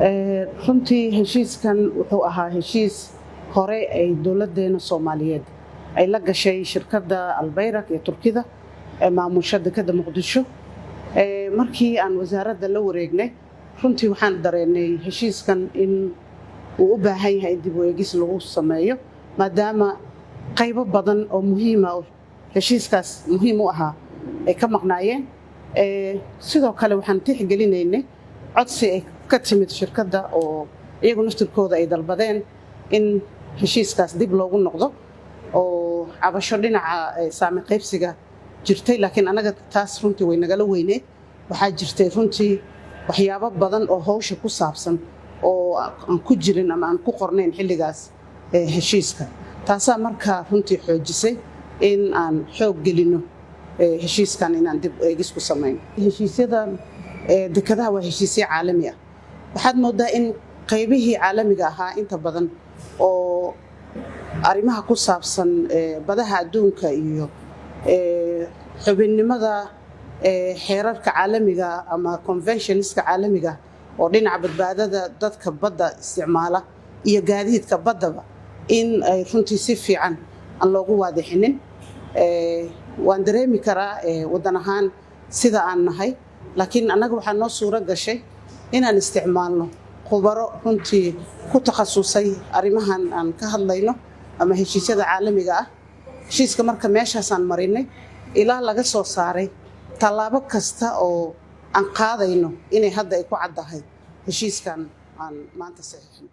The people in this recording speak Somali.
runtii heshiiskan wuxuu ahaa heshiis hore ay dowladeena Soomaaliyeed ay la gashay shirkadda Albayrak ee Turkiga ee maamusha dekedda Muqdisho markii aan wasaaradda la wareegnay runtii waxaan dareennay heshiiskan in uu u baahan yahay dib u eegis lagu sameeyo maadaama qaybo badan oo muhiim ah heshiiskaas muhiim u ahaa ay ka maqnaayeen sidoo kale waxaan tixgelinaynay codsi ay ka timid shirkadda oo iyagu naftirkooda ay dalbadeen in heshiiskaas dib loogu noqdo oo cabasho dhinaca saami qaybsiga jirtay laakiin anaga taas runtii way nagala weyneed waxaa jirtay runtii waxyaabo badan oo hawsha ku saabsan oo aan ku jirin ama aan ku qornayn xilligaas heshiiska taasaa markaa runtii xoojisay in aan xoog gelino heshiiskan inaan dib eegis ku samayno heshiisyada dekedaha waa heshiisyo caalami ah waxaad moodaa in qaybihii caalamiga ahaa inta badan oo arrimaha ku saabsan badaha adduunka iyo xubinnimada xeerarka caalamiga ama conventionska caalamiga oo dhinaca badbaadada dadka badda isticmaala iyo gaadiidka baddaba in ay runtii si fiican aan loogu waadixinin waan dareemi karaa waddan ahaan sida aan nahay laakiin annaga waxaa noo suuro gashay inaan isticmaalno khubaro runtii ku takhasusay arrimahan aan ka hadlayno ama heshiisyada caalamiga ah heshiiska marka meeshaasaan marinay ilaa laga soo saaray tallaabo kasta oo aan qaadayno inay hadda ay ku caddahay heshiiskan aan maanta saxiixin